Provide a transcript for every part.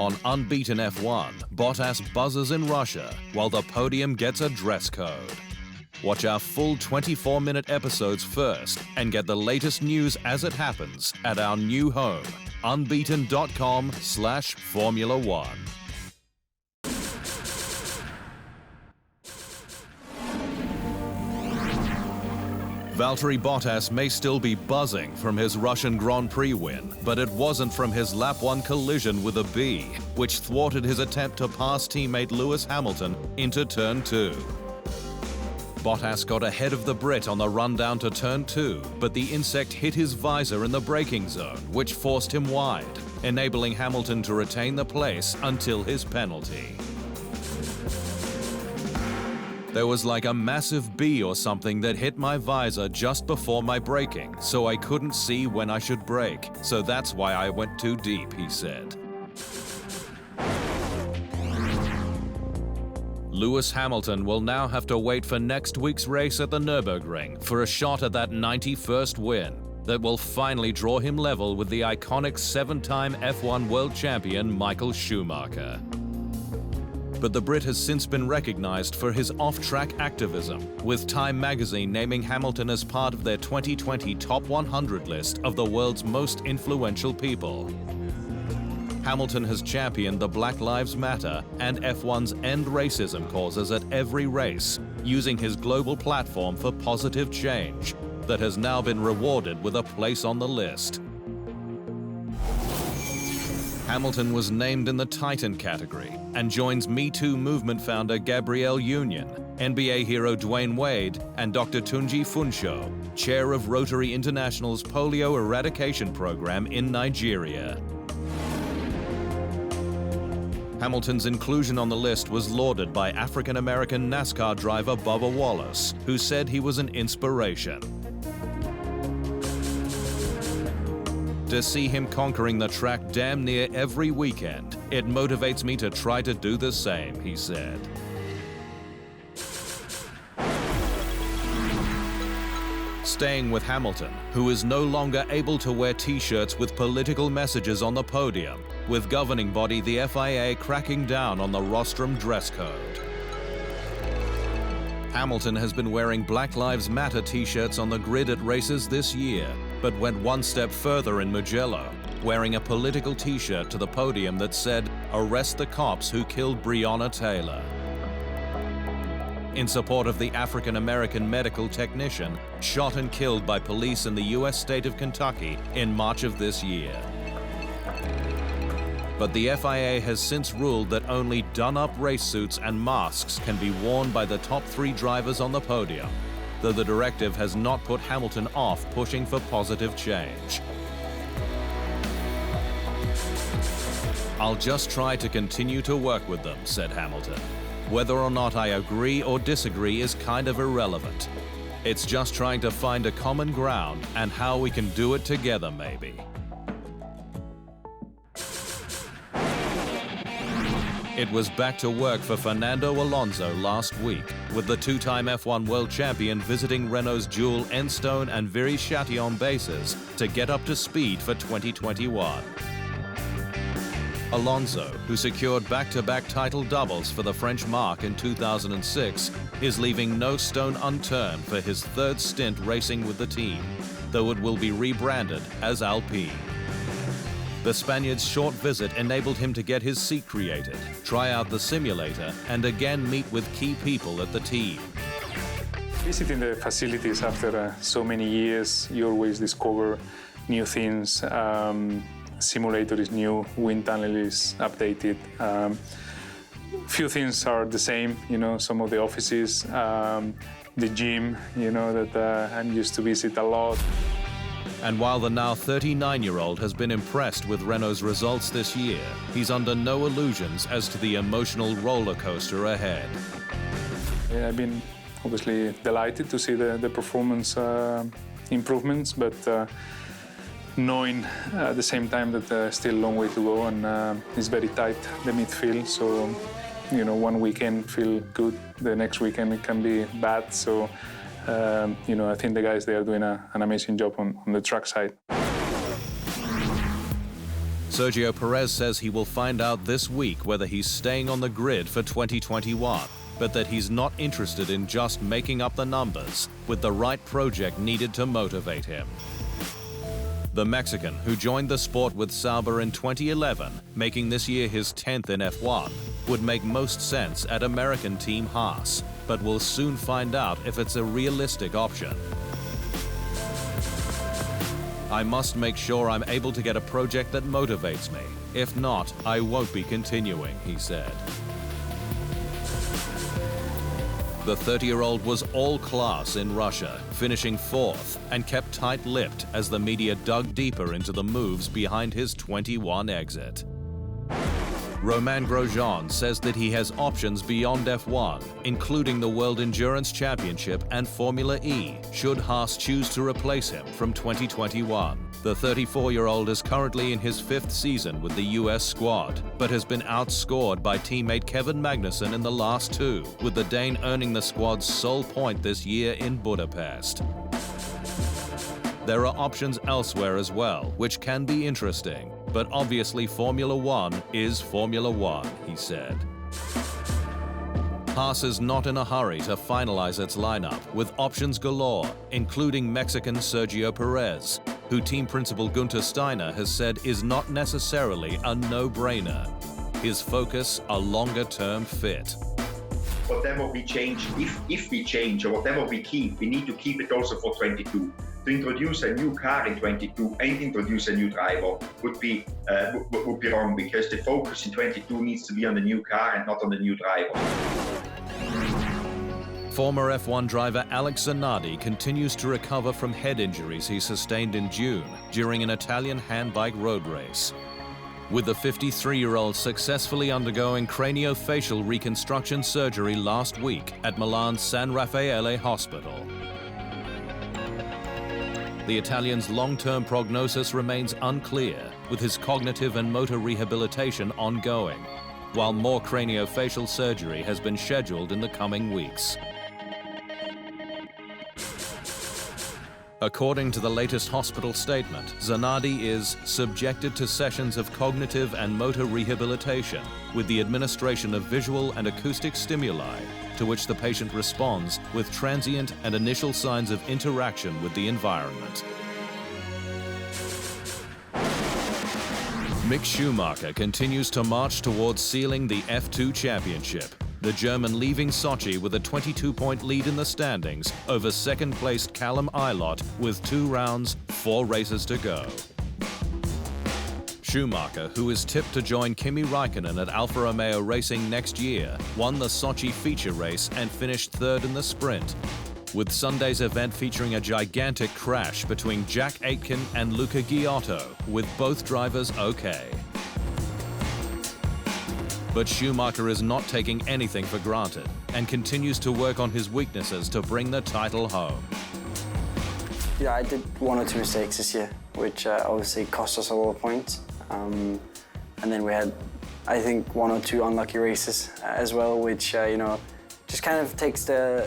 On Unbeaten F1, Bottas buzzes in Russia, while the podium gets a dress code. Watch our full 24-minute episodes first and get the latest news as it happens at our new home, unbeaten.com/Formula One. Valtteri Bottas may still be buzzing from his Russian Grand Prix win, but it wasn't from his lap 1 collision with a B, which thwarted his attempt to pass teammate Lewis Hamilton into turn 2. Bottas got ahead of the Brit on the run down to turn 2, but the insect hit his visor in the braking zone, which forced him wide, enabling Hamilton to retain the place until his penalty. There was like a massive bee or something that hit my visor just before my braking, so I couldn't see when I should brake. So that's why I went too deep, he said. Lewis Hamilton will now have to wait for next week's race at the Nürburgring for a shot at that 91st win that will finally draw him level with the iconic 7-time F1 world champion Michael Schumacher. But the Brit has since been recognized for his off-track activism, with Time magazine naming Hamilton as part of their 2020 Top 100 list of the world's most influential people. Hamilton has championed the Black Lives Matter and F1's End Racism causes at every race, using his global platform for positive change that has now been rewarded with a place on the list. Hamilton was named in the Titan category and joins Me Too movement founder Gabrielle Union, NBA hero Dwayne Wade, and Dr. Tunji Funsho, chair of Rotary International's polio eradication program in Nigeria. Hamilton's inclusion on the list was lauded by African-American NASCAR driver Bubba Wallace, who said he was an inspiration. To see him conquering the track damn near every weekend, it motivates me to try to do the same, he said. Staying with Hamilton, who is no longer able to wear T-shirts with political messages on the podium, with governing body the FIA cracking down on the rostrum dress code. Hamilton has been wearing Black Lives Matter T-shirts on the grid at races this year, but went one step further in Mugello, wearing a political T-shirt to the podium that said, "Arrest the cops who killed Breonna Taylor," in support of the African-American medical technician shot and killed by police in the U.S. state of Kentucky in March of this year. But the FIA has since ruled that only done-up race suits and masks can be worn by the top 3 drivers on the podium, though the directive has not put Hamilton off pushing for positive change. "I'll just try to continue to work with them," said Hamilton. "Whether or not I agree or disagree is kind of irrelevant. It's just trying to find a common ground and how we can do it together, maybe." It was back to work for Fernando Alonso last week, with the 2-time F1 world champion visiting Renault's dual Enstone and Viry-Châtillon bases to get up to speed for 2021. Alonso, who secured back-to-back title doubles for the French marque in 2006, is leaving no stone unturned for his 3rd stint racing with the team, though it will be rebranded as Alpine. The Spaniard's short visit enabled him to get his seat created, try out the simulator, and again meet with key people at the team. Visiting the facilities after so many years, you always discover new things. Simulator is new, wind tunnel is updated. Few things are the same, some of the offices, the gym, that I'm used to visit a lot. And while the now 39-year-old has been impressed with Renault's results this year, he's under no illusions as to the emotional roller coaster ahead. Yeah, I've been obviously delighted to see the performance improvements, but knowing at the same time that there's still a long way to go, and it's very tight, the midfield, so one weekend feel good, the next weekend it can be bad, so I think the guys, they are doing an amazing job on the track side. Sergio Perez says he will find out this week whether he's staying on the grid for 2021, but that he's not interested in just making up the numbers, with the right project needed to motivate him. The Mexican, who joined the sport with Sauber in 2011, making this year his 10th in F1, would make most sense at American team Haas, but we'll soon find out if it's a realistic option. I must make sure I'm able to get a project that motivates me. If not, I won't be continuing, he said. The 30-year-old was all class in Russia, finishing 4th, and kept tight-lipped as the media dug deeper into the moves behind his 21 exit. Romain Grosjean says that he has options beyond F1, including the World Endurance Championship and Formula E, should Haas choose to replace him from 2021. The 34-year-old is currently in his 5th season with the US squad, but has been outscored by teammate Kevin Magnussen in the last 2, with the Dane earning the squad's sole point this year in Budapest. There are options elsewhere as well, which can be interesting, but obviously Formula One is Formula One, he said. Haas is not in a hurry to finalize its lineup, with options galore, including Mexican Sergio Perez, who team principal Gunther Steiner has said is not necessarily a no-brainer. His focus, a longer-term fit. Whatever we change, if we change, or whatever we keep, we need to keep it also for 22. To introduce a new car in 22 and introduce a new driver would be wrong, because the focus in 22 needs to be on the new car and not on the new driver. Former F1 driver Alex Zanardi continues to recover from head injuries he sustained in June during an Italian handbike road race, with the 53-year-old successfully undergoing craniofacial reconstruction surgery last week at Milan's San Raffaele Hospital. The Italian's long-term prognosis remains unclear, with his cognitive and motor rehabilitation ongoing, while more craniofacial surgery has been scheduled in the coming weeks. According to the latest hospital statement, Zanardi is subjected to sessions of cognitive and motor rehabilitation with the administration of visual and acoustic stimuli, to which the patient responds with transient and initial signs of interaction with the environment. Mick Schumacher continues to march towards sealing the F2 championship, the German leaving Sochi with a 22-point lead in the standings over second-placed Callum Ilott with 2 rounds, 4 races to go. Schumacher, who is tipped to join Kimi Räikkönen at Alfa Romeo Racing next year, won the Sochi feature race and finished 3rd in the sprint, with Sunday's event featuring a gigantic crash between Jack Aitken and Luca Ghiotto, with both drivers okay. But Schumacher is not taking anything for granted and continues to work on his weaknesses to bring the title home. Yeah, I did 1 or 2 mistakes this year, which obviously cost us a lot of points. And then we had, I think, 1 or 2 unlucky races as well, which, just kind of takes the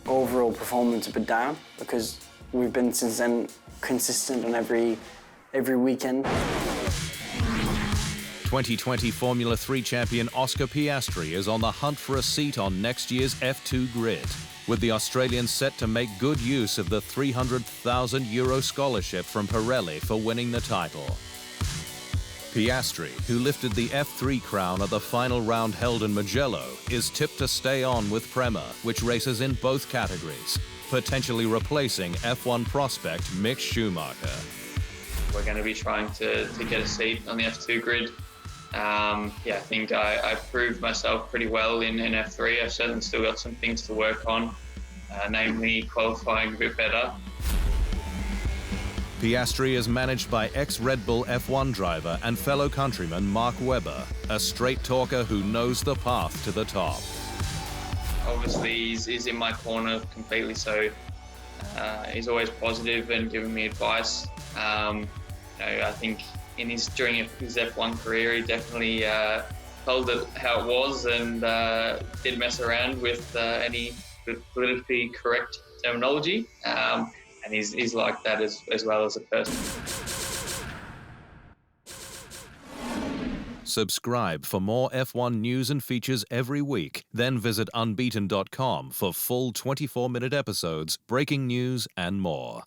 overall performance a bit down, because we've been since then consistent on every weekend. 2020 Formula 3 champion Oscar Piastri is on the hunt for a seat on next year's F2 grid, with the Australian set to make good use of the €300,000 scholarship from Pirelli for winning the title. Piastri, who lifted the F3 crown at the final round held in Mugello, is tipped to stay on with Prema, which races in both categories, potentially replacing F1 prospect Mick Schumacher. We're going to be trying to get a seat on the F2 grid. I think I proved myself pretty well in F3. I've certainly still got some things to work on, namely qualifying a bit better. Piastri is managed by ex-Red Bull F1 driver and fellow countryman Mark Webber, a straight talker who knows the path to the top. Obviously, he's in my corner completely, so he's always positive and giving me advice. I think during his F1 career, he definitely told it how it was and didn't mess around with any politically correct terminology. And he's like that as well as a person. Subscribe for more F1 news and features every week. Then visit unbeaten.com for full 24-minute episodes, breaking news, and more.